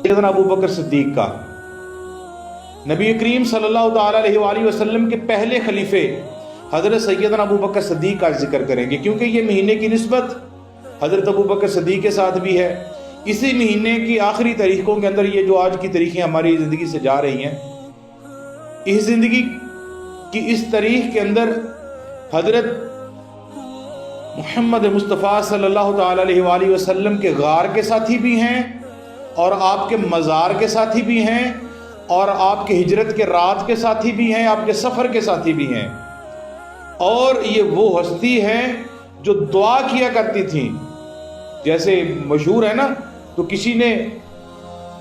सैयदना अबू बकर सिद्दीक का, नबी करीम सल्लल्लाहु ताला अलैहि वसल्लम के पहले खलीफे हज़रत सैयदना अबू बकर सिद्दीक का जिक्र करेंगे, क्योंकि ये महीने की निस्बत हज़रत अबू बकर सिद्दीक के साथ भी है। इसी महीने की आखिरी तारीखों के अंदर ये जो आज की तारीखें हमारी ज़िंदगी से जा रही हैं, इस ज़िंदगी की इस तारीख के अंदर हज़रत मोहम्मद मुस्तफ़ा सल्लल्लाहु ताला अलैहि वसल्लम के गार के साथी भी हैं और आपके मज़ार के साथी भी हैं और आपके हिजरत के रात के साथी भी हैं, आपके सफ़र के साथी भी हैं। और ये वो हस्ती है जो दुआ किया करती थी। जैसे मशहूर है ना, तो किसी ने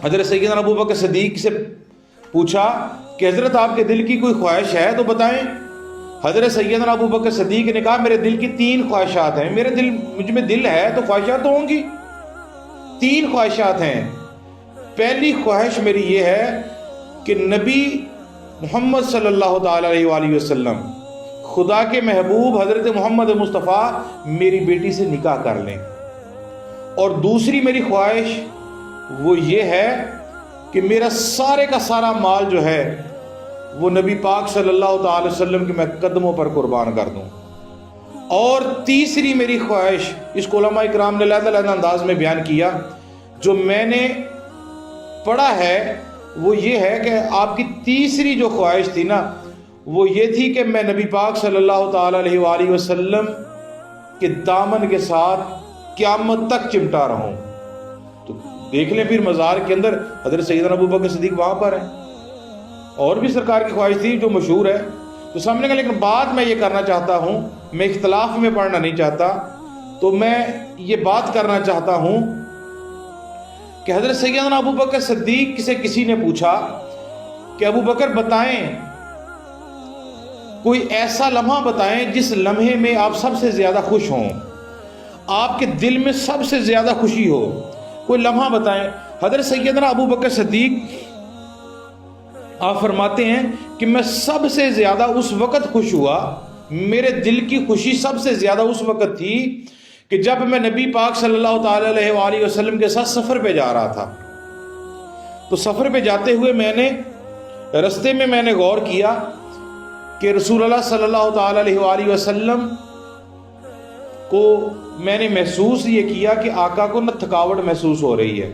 हज़रत सैयदना अबू बकर सिद्दीक से पूछा कि हज़रत आपके दिल की कोई ख्वाहिश है तो बताएं। हज़रत सैयदना अबू बकर सिद्दीक ने कहा, मेरे दिल की 3 ख्वाहिशात हैं। मेरे दिल, मुझ में दिल है तो ख्वाहिशात तो होंगी। 3 ख्वाहिशात हैं। पहली ख्वाहिश मेरी ये है कि नबी मोहम्मद सल्लल्लाहु ताला अलैहि वसल्लम, खुदा के महबूब हज़रत मोहम्मद मुस्तफ़ा मेरी बेटी से निकाह कर लें। और दूसरी मेरी ख्वाहिश वो ये है कि मेरा सारे का सारा माल जो है वो नबी पाक सल्लल्लाहु ताला अलैहि वसल्लम के मैं कदमों पर कुर्बान कर दूं। और तीसरी मेरी ख्वाहिश, इसको उलमा इकराम ने अलग-अलग अंदाज में बयान किया, जो मैंने पढ़ा है वो ये है कि आपकी तीसरी जो ख्वाहिश थी ना, वो ये थी कि मैं नबी पाक सल्लल्लाहु ताला अलैहि वसल्लम के दामन के साथ क़यामत तक चिमटा रहूं। तो देख लें फिर मज़ार के अंदर हज़रत सैयदना अबू बकर सिद्दीक वहाँ पर है। और भी सरकार की ख्वाहिश थी जो मशहूर है। तो सामने का, लेकिन बात मैं ये करना चाहता हूँ, मैं इख्तलाफ में पढ़ना नहीं चाहता, तो मैं ये बात करना चाहता हूँ कि हज़रत सैयदना अबू बकर सिद्दीक से किसी ने पूछा कि अबू बकर बताएं, कोई ऐसा लम्हा बताएं जिस लम्हे में आप सबसे ज़्यादा खुश हों, आपके दिल में सबसे ज़्यादा खुशी हो, कोई लम्हा बताएं। हज़रत सैयदना अबू बकर सिद्दीक आप फरमाते हैं कि मैं सबसे ज़्यादा उस वक़्त खुश हुआ, मेरे दिल की खुशी सबसे ज़्यादा उस वक़्त थी कि जब मैं नबी पाक सल्लल्लाहु ताला अलैहि वसल्लम के साथ सफ़र पे जा रहा था। तो सफ़र पे जाते हुए मैंने रास्ते में मैंने गौर किया कि रसूलुल्लाह सल्लल्लाहु ताला अलैहि वसल्लम को मैंने महसूस ये किया कि आका को न थकावट महसूस हो रही है।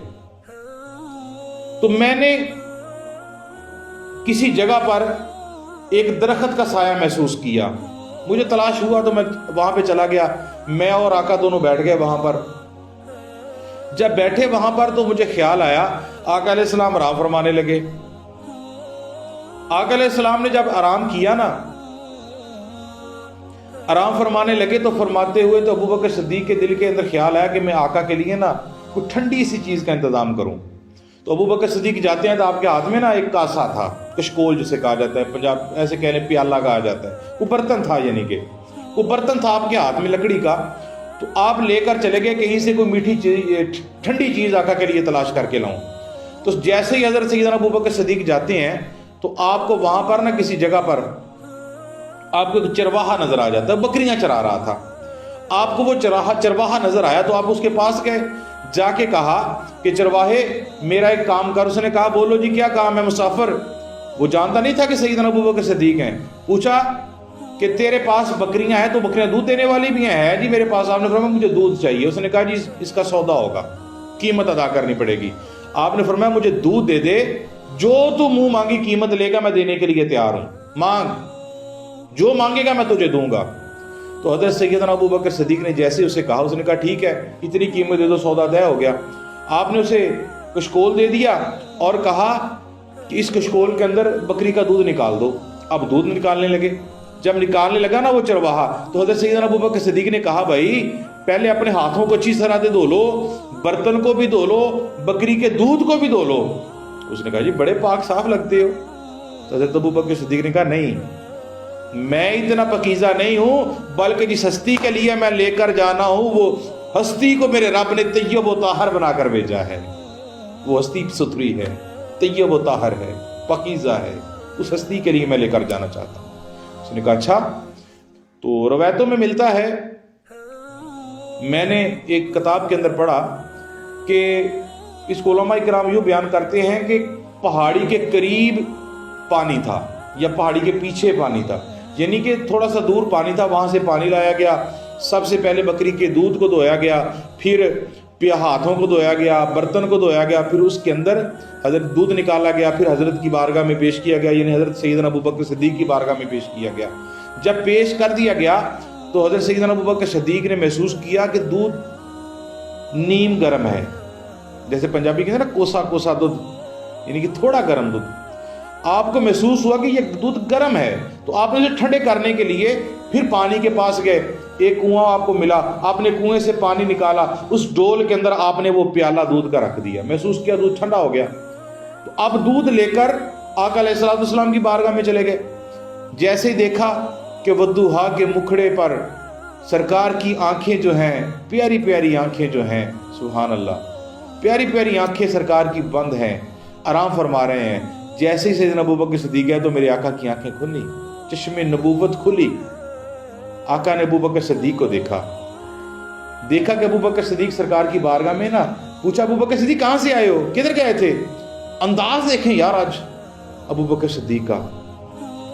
तो मैंने किसी जगह पर एक दरख्त का साया महसूस किया, मुझे तलाश हुआ तो मैं वहां पे चला गया। मैं और आका दोनों बैठ गए वहां पर। जब बैठे वहां पर तो मुझे ख्याल आया, आका अलैहिस्सलाम आराम फरमाने लगे। आका अलैहिस्सलाम ने जब आराम किया ना, आराम फरमाने लगे, तो फरमाते हुए तो अबू बकर सिद्दीक के दिल के अंदर ख्याल आया कि मैं आका के लिए ना कोई ठंडी सी चीज़ का इंतज़ाम करूं। तो अबू बकर सिद्दीक जाते हैं तो आपके हाथ में ना एक कासा था, कशकोल जिसे कहा जाता है, पंजाब ऐसे कह लें प्याला कहा जाता है, वो बर्तन था, यानी कि वो बर्तन था आपके हाथ में लकड़ी का। तो आप लेकर चले गए कहीं से कोई मीठी चीज़, ठंडी चीज़ आका के लिए तलाश करके लाऊं। तो जैसे ही हज़रत सैयदना अबू बकर सिद्दीक जाते हैं तो आपको वहाँ पर ना किसी जगह पर आपको एक चरवाहा नज़र आ जाता है, बकरियाँ चरा रहा था। आपको वो चरवाहा नज़र आया तो आप उसके पास गए, जाके कहा कि चरवाहे मेरा एक काम कर। उसने कहा, बोलो जी क्या काम है मुसाफिर। वो जानता नहीं था कि सैयदना अबू बकर सिद्दीक हैं। पूछा कि तेरे पास बकरियां हैं तो बकरियां दूध देने वाली भी हैं? है जी मेरे पास। आपने फरमाया मुझे दूध चाहिए। उसने कहा जी इसका सौदा होगा, कीमत अदा करनी पड़ेगी। आपने फरमाया मुझे दूध दे दे, जो तू मुंह मांगी कीमत लेगा मैं देने के लिए तैयार हूं, मांग, जो मांगेगा मैं तुझे दूंगा। तो हज़रत सैयदना अबू बकर सिद्दीक ने जैसे उसे कहा, उसने कहा ठीक है इतनी कीमत दे दो, सौदा तय हो गया। आपने उसे कशकोल दे दिया और कहा कि इस कशकोल के अंदर बकरी का दूध निकाल दो। अब दूध निकालने लगे। जब निकालने लगा ना वो चरवाहा, तो हज़रत सैयदना अबू बकर सिद्दीक ने कहा, भाई पहले अपने हाथों को अच्छी तरह से धो लो, बर्तन को भी धो लो, बकरी के दूध को भी धो लो। उसने कहा जी बड़े पाक साफ लगते हो। तो हज़रत अबू बकर सिद्दीक ने कहा नहीं, मैं इतना पकीज़ा नहीं हूं, बल्कि जिस हस्ती के लिए मैं लेकर जाना हूं वो हस्ती को मेरे रब ने तय्यब व ताहर बनाकर भेजा है। वो हस्ती सुथरी है, तय्यब व ताहर है, पकीज़ा है, उस हस्ती के लिए मैं लेकर जाना चाहता हूं। उसने कहा अच्छा। तो रवायतों में मिलता है, मैंने एक किताब के अंदर पढ़ा कि اس کو علماء کرام یوں بیان کرتے ہیں کہ پہاڑی کے قریب پانی تھا یا پہاڑی کے پیچھے پانی تھا، یعنی کہ تھوڑا سا دور پانی تھا، وہاں سے پانی لایا گیا، سب سے پہلے بکری کے دودھ کو دھویا گیا، پھر ہاتھوں کو دھویا گیا، برتن کو دھویا گیا، پھر اس کے اندر حضرت دودھ نکالا گیا، پھر حضرت کی بارگاہ میں پیش کیا گیا، یعنی حضرت سیدنا ابوبکر صدیق کی بارگاہ میں پیش کیا گیا۔ جب پیش کر دیا گیا تو حضرت سیدنا ابوبکر صدیق نے محسوس کیا کہ دودھ نیم گرم ہے، جیسے پنجابی کہتے ہیں نا کوسا کوسا دودھ، یعنی کہ تھوڑا گرم دودھ۔ آپ کو محسوس ہوا کہ یہ دودھ گرم ہے، تو آپ نے اسے ٹھنڈے کرنے کے لیے پھر پانی کے پاس گئے، ایک کنواں آپ کو ملا، آپ نے کنویں سے پانی نکالا، اس ڈول کے اندر آپ نے وہ پیالہ دودھ کا رکھ دیا، محسوس کیا دودھ ٹھنڈا ہو گیا، تو اب دودھ لے کر آقا علیہ الصلوۃ والسلام کی بارگاہ میں چلے گئے۔ جیسے ہی دیکھا کہ ودوحا کے مکھڑے پر سرکار کی آنکھیں جو ہیں، پیاری پیاری آنکھیں جو ہیں، سبحان اللہ، پیاری پیاری آنکھیں سرکار کی بند ہیں، آرام فرما رہے ہیں۔ جیسے ہی سیدنا ابوبکر صدیق گئے تو میرے آقا کی آنکھیں کھلی، چشم نبوت کھلی۔ آقا نے ابوبکر صدیق کو دیکھا کہ ابوبکر صدیق سرکار کی بارگاہ میں نا، پوچھا ابوبکر صدیق کہاں سے آئے ہو، کدھر گئے تھے؟ انداز دیکھیں یار آج ابوبکر صدیق کا۔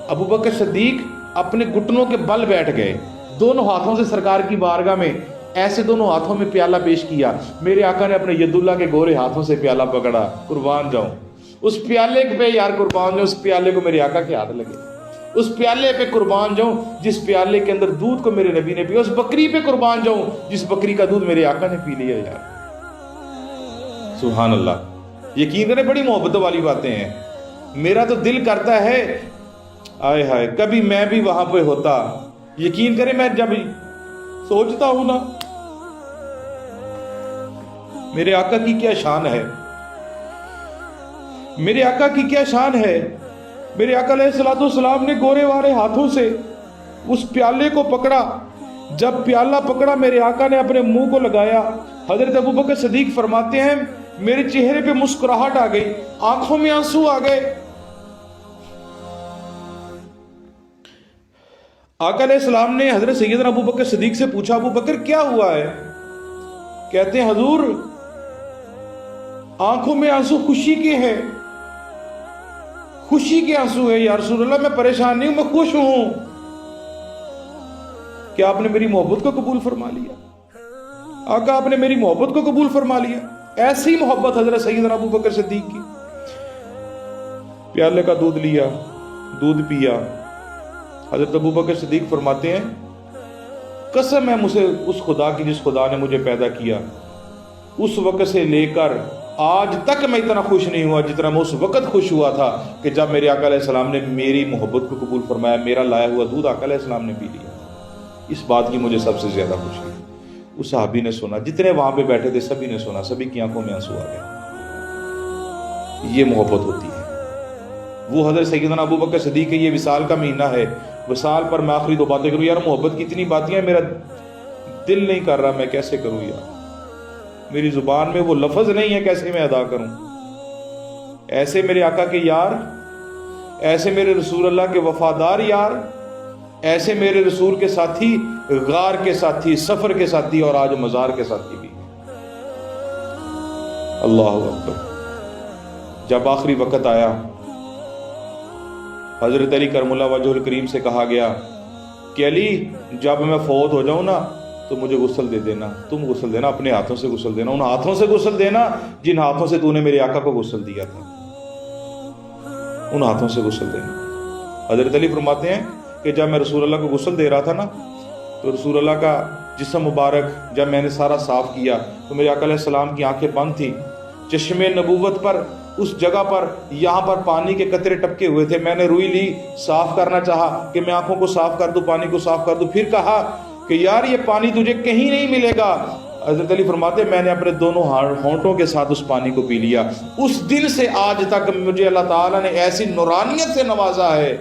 ابوبکر صدیق اپنے گھٹنوں کے بل بیٹھ گئے، دونوں ہاتھوں سے سرکار کی بارگاہ میں ایسے دونوں ہاتھوں میں پیالہ پیش کیا۔ میرے آقا نے اپنے ید اللہ کے گورے ہاتھوں سے پیالہ پکڑا، قربان جاؤں اس پیالے پہ یار، قربان جاؤں اس پیالے کو میرے آقا کے ہاتھ لگے، اس پیالے پہ قربان جاؤں جس پیالے کے اندر دودھ کو میرے نبی نے پیا، اس بکری پہ قربان جاؤں جس بکری کا دودھ میرے آقا نے پی لیا یار، سبحان اللہ۔ یقین کریں بڑی محبت والی باتیں ہیں، میرا تو دل کرتا ہے آئے ہائے کبھی میں بھی وہاں پہ ہوتا۔ یقین کریں میں جب سوچتا ہوں نا میرے آقا کی کیا شان ہے، میرے آقا کی کیا شان ہے۔ میرے آقا علیہ الصلوۃ والسلام نے گورے والے ہاتھوں سے اس پیالے کو پکڑا، جب پیالہ پکڑا میرے آقا نے اپنے منہ کو لگایا۔ حضرت ابوبکر صدیق فرماتے ہیں میرے چہرے پہ مسکراہٹ آ گئی، آنکھوں میں آنسو آ گئے۔ آقا علیہ السلام نے حضرت سیدنا ابوبکر صدیق سے پوچھا ابوبکر کیا ہوا ہے؟ کہتے ہیں حضور آنکھوں میں آنسو خوشی کے ہیں، خوشی کے آنسو ہے یا رسول اللہ، میں پریشان نہیں ہوں، میں خوش ہوں کہ آپ نے میری محبت کو قبول فرما لیا، آقا آپ نے میری محبت کو قبول فرما لیا۔ ایسی محبت حضرت سیدنا ابوبکر صدیق کی۔ پیالے کا دودھ لیا، دودھ پیا۔ حضرت ابوبکر صدیق فرماتے ہیں قسم ہے مجھے اس خدا کی جس خدا نے مجھے پیدا کیا، اس وقت سے لے کر آج تک میں اتنا خوش نہیں ہوا جتنا میں اس وقت خوش ہوا تھا کہ جب میرے آقا علیہ السلام نے میری محبت کو قبول فرمایا، میرا لایا ہوا دودھ آقا علیہ السلام نے پی لیا۔ اس بات کی مجھے سب سے زیادہ خوشی ہے۔ اس صحابی نے سنا، جتنے وہاں پہ بیٹھے تھے سبھی نے سنا، سبھی کی آنکھوں میں آنسو آ گئے۔ یہ محبت ہوتی ہے۔ وہ حضرت سیدنا ابوبکر صدیق ہے، یہ وصال کا مہینہ ہے، وصال پر میں آخری 2 باتیں کروں۔ یار محبت کی اتنی باتیں ہیں، میرا دل نہیں کر رہا میں کیسے کروں یار، میری زبان میں وہ لفظ نہیں ہے کیسے میں ادا کروں۔ ایسے میرے آقا کے یار، ایسے میرے رسول اللہ کے وفادار یار، ایسے میرے رسول کے ساتھی، غار کے ساتھی، سفر کے ساتھی اور آج مزار کے ساتھی بھی۔ اللہ اکبر۔ جب آخری وقت آیا حضرت علی کرم اللہ وجہ الکریم سے کہا گیا کہ علی جب میں فوت ہو جاؤں نا تو مجھے غسل دے دینا، تم غسل دینا، اپنے ہاتھوں سے غسل دینا، ان ہاتھوں سے غسل دینا جن ہاتھوں سے تو نے میرے آقا کو غسل دیا تھا، ان ہاتھوں سے غسل دینا۔ حضرت علی فرماتے ہیں کہ جب میں رسول اللہ کو غسل دے رہا تھا نا تو رسول اللہ کا جسم مبارک جب میں نے سارا صاف کیا تو میرے آقا علیہ السلام کی آنکھیں بند تھیں، چشم نبوت پر اس جگہ پر یہاں پر پانی کے قطرے ٹپکے ہوئے تھے، میں نے روئی لی، صاف کرنا چاہا کہ میں آنکھوں کو صاف کر دوں، پانی کو صاف کر دوں، پھر کہا کہ یار یہ پانی تجھے کہیں نہیں ملے گا۔ حضرت علی فرماتے ہیں میں نے اپنے دونوں ہونٹوں کے ساتھ اس پانی کو پی لیا۔ اس دن سے آج تک مجھے اللہ تعالیٰ نے ایسی نورانیت سے نوازا ہے،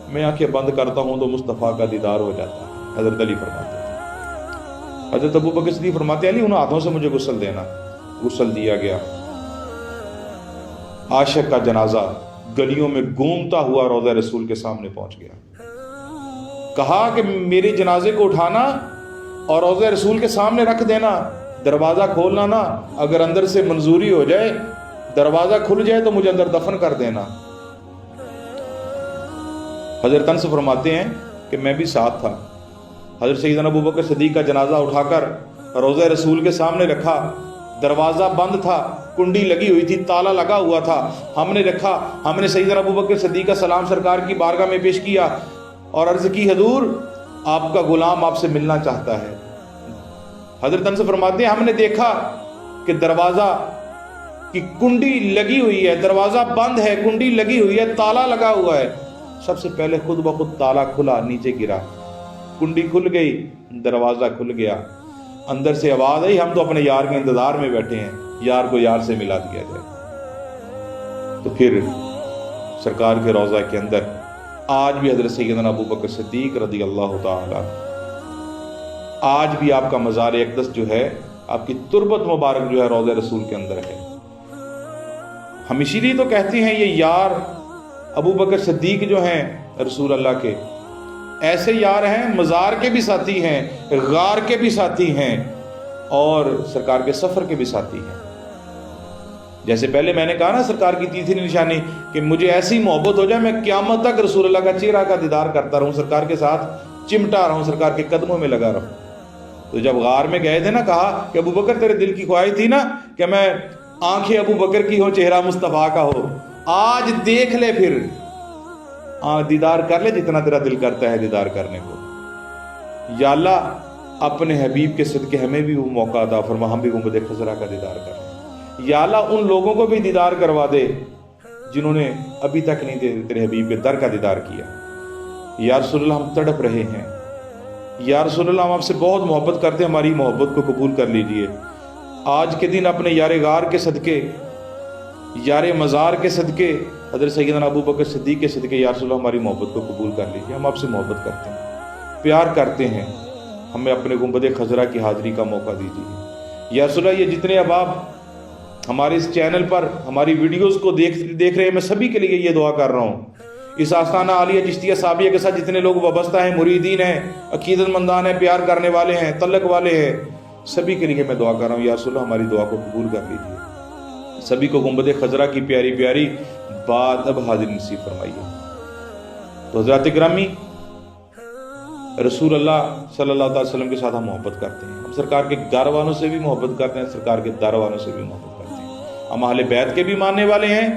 میں آنکھیں بند کرتا ہوں تو مصطفیٰ کا دیدار ہو جاتا ہے۔ حضرت علی فرماتے ہیں۔ حضرت ابوبکر صدیق فرماتے ہیں علی ان ہاتھوں سے مجھے غسل دینا، غسل دیا گیا۔ عاشق کا جنازہ گلیوں میں گھومتا ہوا روضہ رسول کے سامنے پہنچ گیا، کہا کہ میرے جنازے کو اٹھانا اور روضہ رسول کے سامنے رکھ دینا۔ दरवाज़ा खोलना ना, अगर अंदर से मंजूरी हो जाए, दरवाज़ा खुल जाए तो मुझे अंदर दफन कर देना। हज़रत अनस फरमाते हैं कि मैं भी साथ था। हज़रत सैयदना अबू बकर सिद्दीक़ का जनाजा उठाकर रोज़ा रसूल के सामने रखा। दरवाज़ा बंद था, कुंडी लगी हुई थी, ताला लगा हुआ था। हमने रखा, हमने सैयदना अबू बकर सिद्दीक़ का सलाम सरकार की बारगाह में पेश किया और अर्ज़ की, हजूर आपका गुलाम आपसे मिलना चाहता है। हज़रत अनस फरमाते हैं हमने देखा कि दरवाज़ा की कुंडी लगी हुई है, दरवाज़ा बंद है, कुंडी लगी हुई है, ताला लगा हुआ है। सबसे पहले खुद ब खुद ताला खुला, नीचे गिरा, कुंडी खुल गई, दरवाज़ा खुल गया। अंदर से आवाज़ आई, हम तो अपने यार के इंतज़ार में बैठे हैं, यार को यार से मिला दिया जाए। तो फिर सरकार के रोज़ा के अंदर आज भी हज़रत सैयदना अबू बकर सिद्दीक़ रज़ी अल्लाह ताला, आज भी आपका मज़ार अक़दस जो है, आपकी तुरबत मुबारक जो है रोज़े रसूल के अंदर है। हम इसीलिए तो कहते हैं ये यार अबू बकर सिद्दीक़ जो हैं रसूल अल्लाह के, ऐसे यार हैं, मज़ार के भी साथी हैं, गार के भी साथी हैं और सरकार के सफ़र के भी साथी हैं। जैसे पहले मैंने कहा ना, सरकार की तीसरी निशानी कि मुझे ऐसी मोहब्बत हो जाए मैं क़यामत तक रसूल अल्लाह का चेहरा का दीदार करता रहूँ, सरकार के साथ चिमटा रहूँ, सरकार के कदमों में लगा रहूँ। तो जब गार में गए थे ना, कहा कि अबू बकर तेरे दिल की ख्वाहिश थी ना कि मैं आंखें अबू बकर की हो, चेहरा मुस्तफ़ा का हो, आज देख ले, फिर दीदार कर ले जितना तेरा दिल करता है दीदार करने को। या अल्लाह अपने हबीब के सदके हमें भी वो मौका अता फरमा, हम भी गुंबद खज़रा का दीदार करें। या अल्लाह उन लोगों को भी दीदार करवा दे जिन्होंने अभी तक नहीं तेरे हबीब के दर का दीदार किया। या रसूलल्लाह हम तड़प रहे हैं, या रसूलल्लाह हम आपसे बहुत मोहब्बत करते हैं, हमारी मोहब्बत को कबूल कर लीजिए। आज के दिन अपने यार गार के सदके, यार मज़ार के सदके, हज़रत सैयदना अबू बकर सिद्दीक़ के सदके या रसूलल्लाह हमारी मोहब्बत को कबूल कर लीजिए। हम आपसे मोहब्बत करते हैं, प्यार करते हैं, हमें अपने गुंबद खज़रा की हाज़िरी का मौका दीजिए। या रसूलल्लाह ये जितने अहबाब हमारे इस चैनल पर हमारी वीडियोज़ को देख रहे हैं, मैं सभी के लिए ये दुआ कर रहा हूँ, इस आस्ताना आलिया चिश्तिया साबिया के साथ जितने लोग वाबस्ता हैं, मुरीदीन हैं, अकीदतमंदान हैं, प्यार करने वाले हैं, तल्लक वाले हैं, सभी के लिए मैं दुआ कर रहा हूँ, या रसूलल्लाह हमारी दुआ को कबूल कर लीजिए। सभी को गुंबद खज़रा की प्यारी प्यारी बात अब हाजिर नसीब फरमाइए। तो हज़रात गिरामी, रसूल अल्लाह सल्लल्लाहु अलैहि वसल्लम के साथ हम मोहब्बत करते हैं, हम सरकार के घर वालों से भी मोहब्बत करते हैं, सरकार के दर वालों से भी मोहब्बत करते हैं। हम अहले बैत के भी मानने वाले हैं,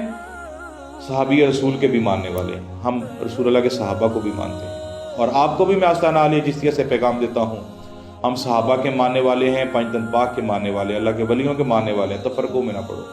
सहाबी रसूल के भी मानने वाले हैं, हम रसूल अल्लाह के सहाबा को भी मानते हैं। और आपको भी मैं आस्ताना आलिया चिश्तिया से पैगाम देता हूँ, हम सहाबा के मानने वाले हैं, पंच तन पाक के मानने वाले, अल्लाह के वलियों के मानने वाले हैं, तफरको में ना पड़ो।